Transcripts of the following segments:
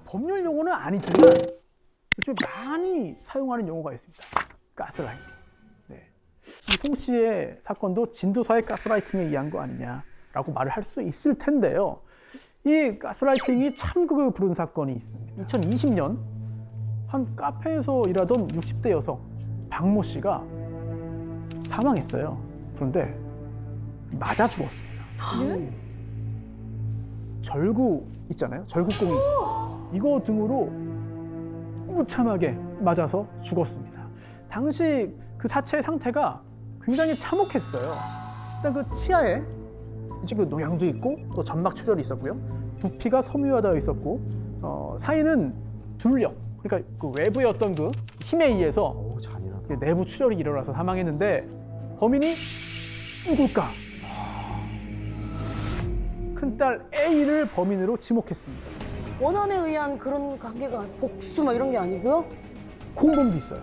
법률 용어는 아니지만 요즘 많이 사용하는 용어가 있습니다. 가스라이팅. 네. 이 송 씨의 사건도 진도사의 가스라이팅에 의한 거 아니냐라고 말을 할 수 있을 텐데요. 이 가스라이팅이 참극을 부른 사건이 있습니다. 2020년 한 카페에서 일하던 60대 여성 박모 씨가 사망했어요. 그런데 맞아 죽었습니다. 절구 있잖아요. 절구공이 이거 등으로 무참하게 맞아서 죽었습니다. 당시 그 사체의 상태가 굉장히 참혹했어요. 일단 그 치아에 이제 그 노양도 있고 또 점막 출혈이 있었고요. 부피가 섬유화되어 있었고 사인은 둘력, 그러니까 그 외부의 어떤 그 힘에 의해서 잔인하다. 내부 출혈이 일어나서 사망했는데 범인이 누굴까? 큰딸 A를 범인으로 지목했습니다. 원한에 의한 그런 관계가 복수 막 이런 게 아니고요? 공범도 있어요.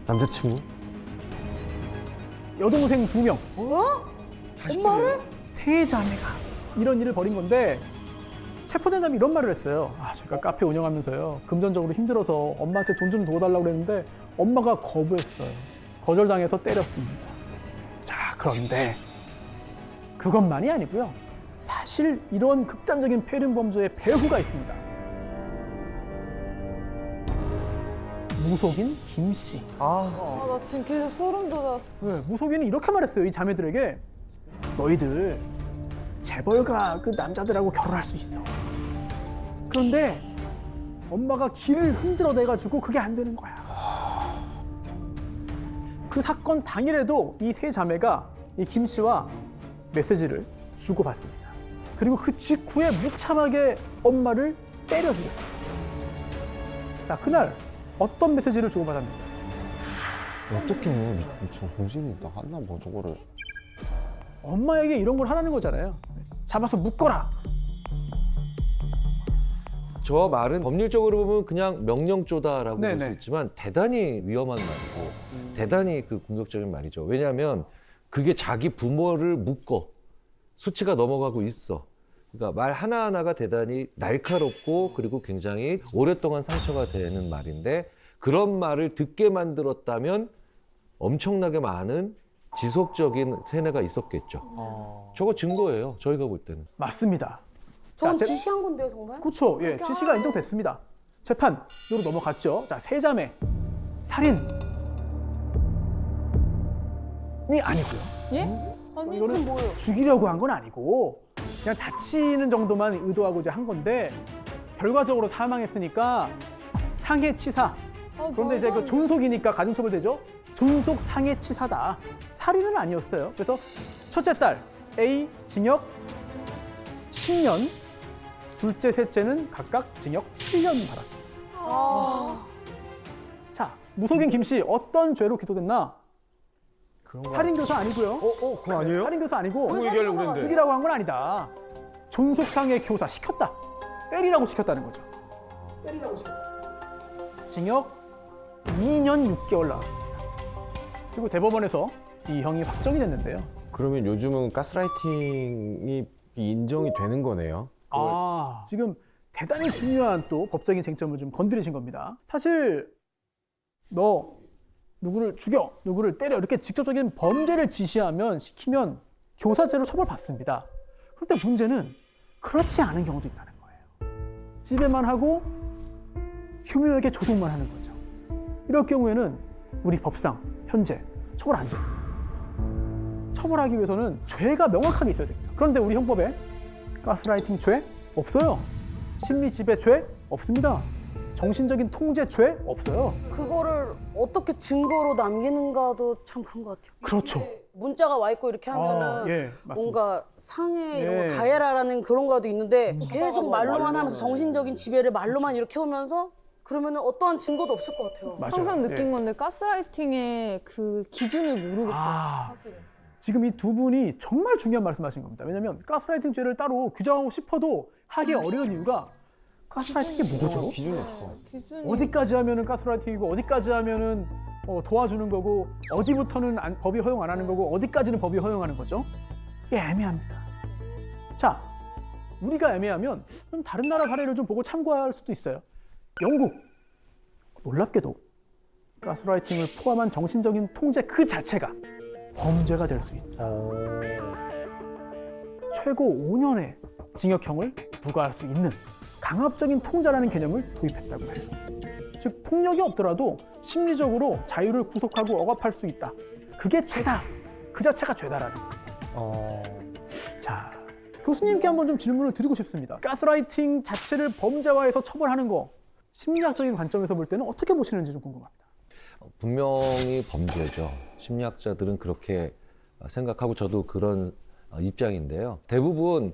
남자친구? 여동생 2명, 엄마를? 세 자매가 이런 일을 벌인 건데 체포된 다음에 이런 말을 했어요. 저희가 카페 운영하면서요. 금전적으로 힘들어서 엄마한테 돈 좀 도와달라고 그랬는데 엄마가 거부했어요. 거절당해서 때렸습니다. 자, 그런데 그것만이 아니고요. 사실 이런 극단적인 폐륜범죄의 배후가 있습니다. 무속인 김 씨. 나 지금 계속 소름 돋아. 네, 무속인은 이렇게 말했어요. 이 자매들에게 너희들 재벌가 그 남자들하고 결혼할 수 있어. 그런데 엄마가 길을 흔들어대가지고 그게 안 되는 거야. 그 사건 당일에도 이 세 자매가 이 김 씨와 메시지를 주고받습니다. 그리고 그 직후에 무참하게 엄마를 때려 죽였어요. 자, 그날 어떤 메시지를 주고받았는가? 어떻게 정신이 나갔나 뭐 저거를. 엄마에게 이런 걸 하라는 거잖아요. 잡아서 묶어라. 저 말은 법률적으로 보면 그냥 명령조다라고 볼 수 네네. 있지만 대단히 위험한 말이고 대단히 그 공격적인 말이죠. 왜냐하면 그게 자기 부모를 묶어 수치가 넘어가고 있어. 그러니까 말 하나하나가 대단히 날카롭고 그리고 굉장히 오랫동안 상처가 되는 말인데 그런 말을 듣게 만들었다면 엄청나게 많은 지속적인 세뇌가 있었겠죠. 저거 증거예요. 저희가 볼 때는. 맞습니다. 저건 자, 지시한 건데요, 정말? 그렇죠. 예, 지시가 인정됐습니다. 재판으로 넘어갔죠. 자, 세 자매 살인이 아니고요. 예? 아니, 이거는 뭐예요? 죽이려고 한 건 아니고 그냥 다치는 정도만 의도하고자 한 건데 결과적으로 사망했으니까 상해치사. 그런데 이제 그 존속이니까 가중처벌되죠. 존속 상해치사다. 살인은 아니었어요. 그래서 첫째 딸 A 징역 10년, 둘째, 셋째는 각각 징역 7년 받았습니다. 자, 무속인 김 씨 어떤 죄로 기소됐나? 살인교사 아니고요. 그거 아니에요? 살인교사 아니고 그거 얘기하려고 그랬는데. 죽이라고 한 건 아니다. 존속상해 교사 시켰다. 때리라고 시켰다는 거죠. 때리라고 시켰다. 징역 2년 6개월 나왔습니다. 그리고 대법원에서 이 형이 확정이 됐는데요. 그러면 요즘은 가스라이팅이 인정이 되는 거네요. 지금 대단히 중요한 또 법적인 쟁점을 좀 건드리신 겁니다. 사실 너 누구를 죽여, 누구를 때려 이렇게 직접적인 범죄를 지시하면 시키면 교사죄로 처벌받습니다. 그런데 문제는 그렇지 않은 경우도 있다는 거예요. 지배만 하고 교묘하게 조종만 하는 거죠. 이럴 경우에는 우리 법상 현재 처벌 안 돼요. 처벌하기 위해서는 죄가 명확하게 있어야 됩니다. 그런데 우리 형법에 가스라이팅 죄 없어요. 심리 지배 죄 없습니다. 정신적인 통제 죄 없어요. 그거를 어떻게 증거로 남기는가도 참 그런 것 같아요. 그렇죠. 문자가 와 있고 이렇게 하면은 예, 맞습니다. 뭔가 상해 이런 예. 거 가해라라는 그런 거라도 있는데 계속 말로만 하면서 정신적인 지배를 말로만 이렇게 오면서 그러면은 어떠한 증거도 없을 것 같아요. 맞아요. 항상 느낀 예. 건데 가스라이팅의 그 기준을 모르겠어요. 사실은. 지금 이 두 분이 정말 중요한 말씀하신 겁니다. 왜냐하면 가스라이팅 죄를 따로 규정하고 싶어도 하기 어려운 이유가 가스라이팅이 뭐죠? 기준이 없어. 기준이 어디까지 하면은 가스라이팅이고 어디까지 하면은 도와주는 거고 어디부터는 법이 허용 안 하는 거고 어디까지는 법이 허용하는 거죠? 이게 애매합니다. 자, 우리가 애매하면 좀 다른 나라 사례를 좀 보고 참고할 수도 있어요. 영국, 놀랍게도 가스라이팅을 포함한 정신적인 통제 그 자체가 범죄가 될 수 있다. 최고 5년의 징역형을 부과할 수 있는 강압적인 통제라는 개념을 도입했다고 해요. 즉 폭력이 없더라도 심리적으로 자유를 구속하고 억압할 수 있다. 그게 죄다. 그 자체가 죄다라는 거예요. 자, 교수님께 한번 좀 질문을 드리고 싶습니다. 가스라이팅 자체를 범죄화해서 처벌하는 거 심리학적인 관점에서 볼 때는 어떻게 보시는지 좀 궁금합니다. 분명히 범죄죠. 심리학자들은 그렇게 생각하고 저도 그런 입장인데요. 대부분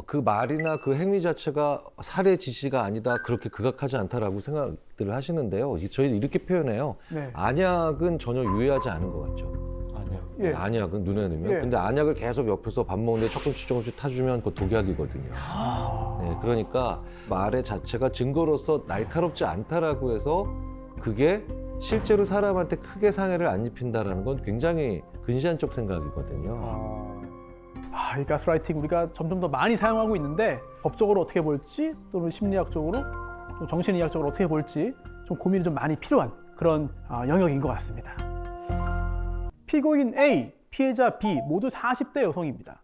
그 말이나 그 행위 자체가 살해 지시가 아니다, 그렇게 극악하지 않다라고 생각들을 하시는데요. 저희는 이렇게 표현해요. 네. 안약은 전혀 유해하지 않은 것 같죠. 아니야. 예. 안약은 눈에 넣으면. 예. 근데 안약을 계속 옆에서 밥 먹는데 조금씩 타주면 그거 독약이거든요. 네, 그러니까 말의 자체가 증거로서 날카롭지 않다라고 해서 그게 실제로 사람한테 크게 상해를 안 입힌다라는 건 굉장히 근시안적 생각이거든요. 이 가스라이팅 우리가 점점 더 많이 사용하고 있는데 법적으로 어떻게 볼지 또는 심리학적으로 또 정신의학적으로 어떻게 볼지 좀 고민이 좀 많이 필요한 그런 영역인 것 같습니다. 피고인 A, 피해자 B 모두 40대 여성입니다.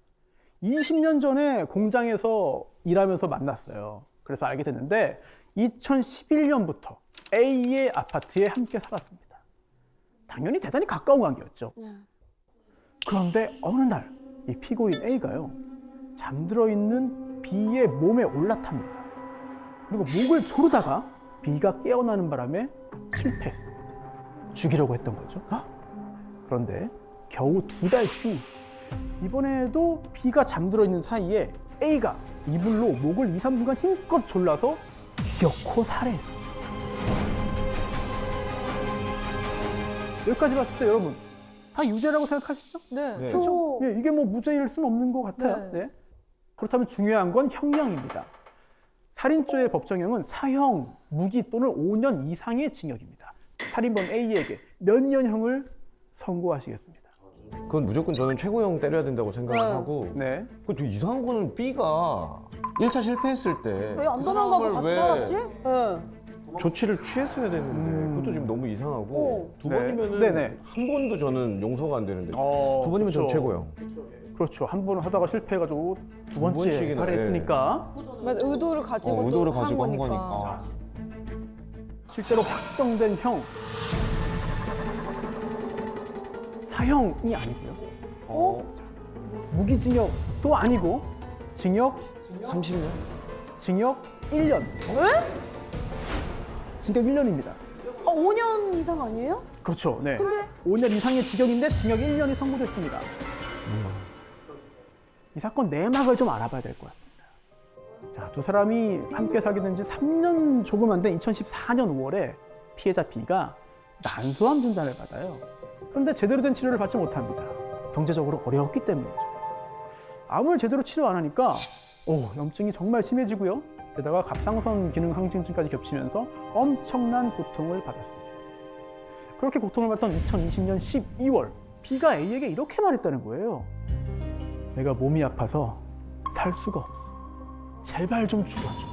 20년 전에 공장에서 일하면서 만났어요. 그래서 알게 됐는데 2011년부터 A의 아파트에 함께 살았습니다. 당연히 대단히 가까운 관계였죠. 그런데 어느 날 이 피고인 A가요, 잠들어 있는 B의 몸에 올라탑니다. 그리고 목을 조르다가 B가 깨어나는 바람에 실패했습니다. 죽이려고 했던 거죠. 그런데 겨우 2달 뒤, 이번에도 B가 잠들어 있는 사이에 A가 이불로 목을 2, 3분간 힘껏 졸라서 기어코 살해했습니다. 여기까지 봤을 때 여러분 다 유죄라고 생각하시죠? 네. 네. 그렇죠? 예, 이게 뭐 무죄일 수는 없는 것 같아요. 네. 네. 그렇다면 중요한 건 형량입니다. 살인죄의 법정형은 사형, 무기 또는 5년 이상의 징역입니다. 살인범 A에게 몇 년형을 선고하시겠습니다? 그건 무조건 저는 최고형 때려야 된다고 생각을 네. 하고. 네. 좀 이상한 거는 B가 1차 실패했을 때 왜 안 도망가고 같이 살았지? 네. 조치를 취했어야 되는데 그것도 지금 너무 이상하고 두 네. 번이면은 네네. 한 번도 저는 용서가 안 되는데 두 번이면 그렇죠. 전 최고요. 그렇죠. 한 번 하다가 실패해가지고 두 번째 번씩이나, 살해했으니까 맞아, 의도를 가지고 또 의도를 한 가지고 한 거니까. 거니까. 실제로 확정된 형 사형이 아니고요. 무기징역도 아니고 징역 30년? 징역 1년. 왜? 징역 1년입니다. 5년 이상 아니에요? 그렇죠. 네. 근데? 5년 이상의 징역인데 징역 1년이 선고됐습니다. 이 사건 내막을 좀 알아봐야 될 것 같습니다. 자, 두 사람이 함께 사귀는 지 3년 조금 안 된 2014년 5월에 피해자 B가 난소암 진단을 받아요. 그런데 제대로 된 치료를 받지 못합니다. 경제적으로 어려웠기 때문이죠. 암을 제대로 치료 안 하니까 염증이 정말 심해지고요. 게다가 갑상선 기능 항진증까지 겹치면서 엄청난 고통을 받았습니다. 그렇게 고통을 받던 2020년 12월 B가 A에게 이렇게 말했다는 거예요. 내가 몸이 아파서 살 수가 없어. 제발 좀 죽여줘.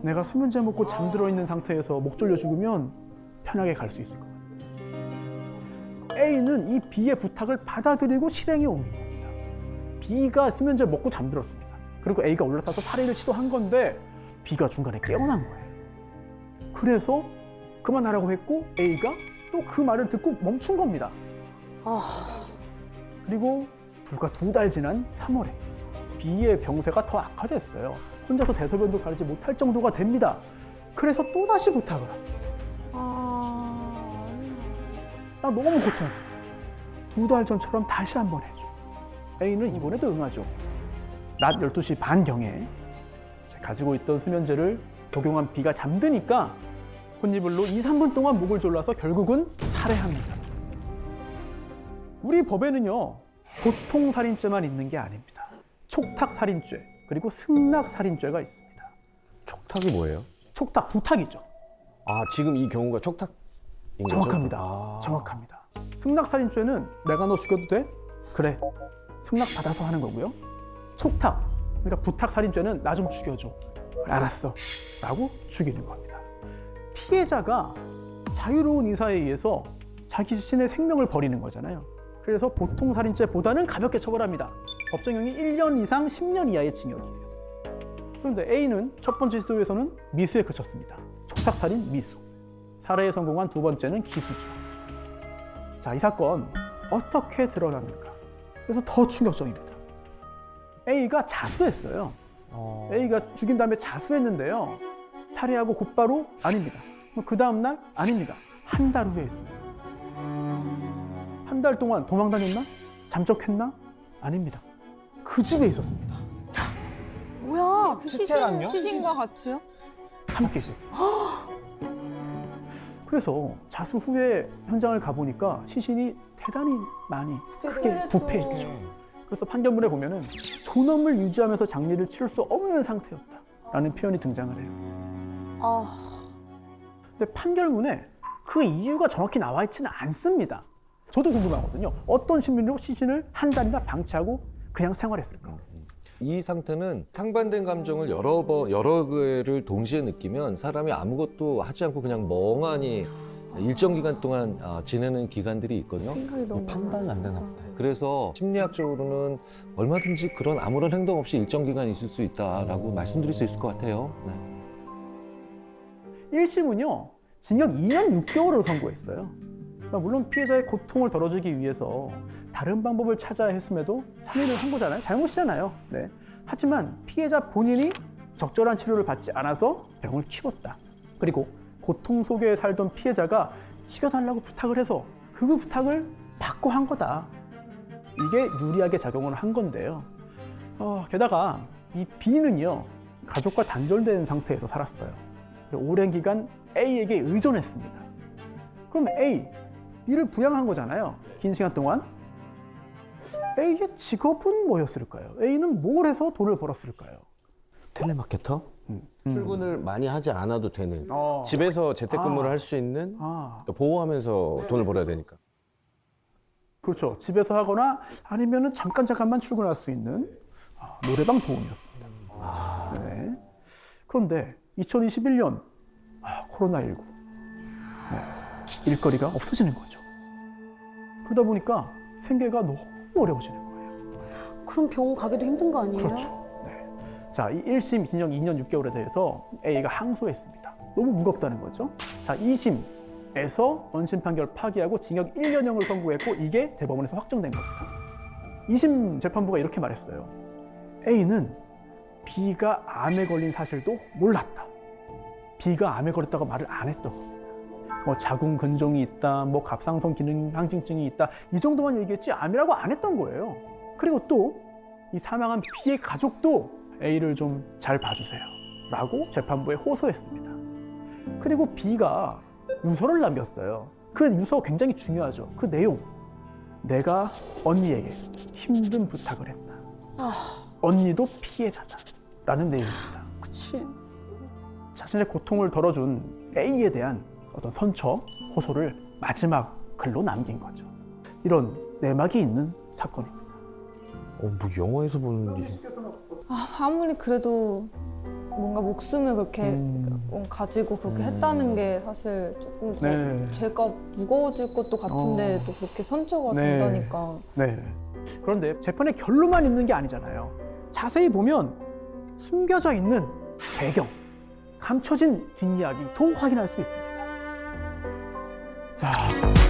내가 수면제 먹고 잠들어 있는 상태에서 목 졸려 죽으면 편하게 갈 수 있을 것 같아. A는 이 B의 부탁을 받아들이고 실행에 옮긴 겁니다. B가 수면제 먹고 잠들었습니다. 그리고 A가 올라타서 살해를 시도한 건데 B가 중간에 깨어난 거예요. 그래서 그만하라고 했고 A가 또 그 말을 듣고 멈춘 겁니다. 그리고 불과 2달 지난 3월에 B의 병세가 더 악화됐어요. 혼자서 대소변도 가리지 못할 정도가 됩니다. 그래서 또다시 부탁을 합니다. 나 너무 고통스러워. 2달 전처럼 다시 한번 해줘. A는 이번에도 응하죠. 낮 12시 반경에 가지고 있던 수면제를 복용한 B가 잠드니까 혼이불로 2, 3분 동안 목을 졸라서 결국은 살해합니다. 우리 법에는요, 보통살인죄만 있는 게 아닙니다. 촉탁살인죄, 그리고 승낙살인죄가 있습니다. 촉탁이 뭐예요? 촉탁, 부탁이죠. 아, 지금 이 경우가 촉탁인 거죠? 정확합니다. 정확합니다. 승낙살인죄는 내가 너 죽여도 돼? 그래. 승낙 받아서 하는 거고요. 촉탁, 그러니까 부탁살인죄는 나 좀 죽여줘. 그래, 알았어. 라고 죽이는 겁니다. 피해자가 자유로운 의사에 의해서 자기 자신의 생명을 버리는 거잖아요. 그래서 보통 살인죄보다는 가볍게 처벌합니다. 법정형이 1년 이상 10년 이하의 징역이에요. 그런데 A는 첫 번째 시도에서는 미수에 그쳤습니다. 촉탁살인 미수. 살해에 성공한 두 번째는 기수죠. 자, 이 사건 어떻게 드러났는가? 그래서 더 충격적입니다. A가 자수했어요. A가 죽인 다음에 자수했는데요. 살해하고 곧바로 아닙니다. 그 다음 날 아닙니다. 한 달 후에 했습니다. 한 달 동안 도망 다녔나? 잠적했나? 아닙니다. 그 집에 있었습니다. 뭐야? 시신과 같이요? 함께 있었어요. 그래서 자수 후에 현장을 가보니까 시신이 대단히 많이 크게 부패했죠. 그래서 판결문에 보면은 존엄을 유지하면서 장례를 치를 수 없는 상태였다라는 표현이 등장을 해요. 아, 근데 판결문에 그 이유가 정확히 나와 있지는 않습니다. 저도 궁금하거든요. 어떤 심리로 시신을 한 달이나 방치하고 그냥 생활했을까? 이 상태는 상반된 감정을 여러 개를 동시에 느끼면 사람이 아무것도 하지 않고 그냥 멍하니 일정 기간 동안 지내는 기간들이 있거든요. 생각이 너무 판단이 안 되나 보다. 그래서 심리학적으로는 얼마든지 그런 아무런 행동 없이 일정 기간 있을 수 있다라고 말씀드릴 수 있을 것 같아요. 네. 1심은요, 징역 2년 6개월을 선고했어요. 그러니까 물론 피해자의 고통을 덜어주기 위해서 다른 방법을 찾아야 했음에도 살인을 한 거잖아요. 잘못이잖아요. 네. 하지만 피해자 본인이 적절한 치료를 받지 않아서 병을 키웠다. 그리고 고통 속에 살던 피해자가 죽여달라고 부탁을 해서 그 부탁을 받고 한 거다. 이게 유리하게 작용을 한 건데요. 게다가 이 B는요, 가족과 단절된 상태에서 살았어요. 오랜 기간 A에게 의존했습니다. 그럼 B를 부양한 거잖아요. 긴 시간 동안. A의 직업은 뭐였을까요? A는 뭘 해서 돈을 벌었을까요? 텔레마케터? 출근을 많이 하지 않아도 되는 어. 집에서 재택근무를 할 수 있는 보호하면서 돈을 벌어야 되니까. 그렇죠. 집에서 하거나 아니면은 잠깐만 출근할 수 있는 노래방 도우미였습니다. 네. 그런데 2021년 코로나19 일거리가 없어지는 거죠. 그러다 보니까 생계가 너무 어려워지는 거예요. 그럼 병원 가기도 힘든 거 아니에요? 그렇죠. 네. 자, 이 1심 징역 2년 6개월에 대해서 A가 항소했습니다. 너무 무겁다는 거죠. 자, 2심에서 원심 판결 파기하고 징역 1년형을 선고했고 이게 대법원에서 확정된 겁니다. 2심 재판부가 이렇게 말했어요. A는 B가 암에 걸린 사실도 몰랐다. B가 암에 걸렸다고 말을 안 했던 겁니다. 뭐 자궁 근종이 있다, 뭐 갑상선 기능 항진증이 있다, 이 정도만 얘기했지 암이라고 안 했던 거예요. 그리고 또 이 사망한 B의 가족도 A를 좀 잘 봐주세요 라고 재판부에 호소했습니다. 그리고 B가 유서를 남겼어요. 그 유서 굉장히 중요하죠. 그 내용, 내가 언니에게 힘든 부탁을 했다. 언니도 피해자다 라는 내용입니다. 그치. 자신의 고통을 덜어준 A에 대한 어떤 선처, 호소를 마지막 글로 남긴 거죠. 이런 내막이 있는 사건입니다. 뭐 영화에서 보는 일이. 아무리 그래도 뭔가 목숨을 그렇게 가지고 그렇게 했다는 게 사실 조금 더 네. 죄가 무거워질 것도 같은데 또 그렇게 선처가 네. 된다니까. 네. 그런데 재판의 결론만 있는 게 아니잖아요. 자세히 보면 숨겨져 있는 배경, 감춰진 뒷이야기도 확인할 수 있습니다. 자.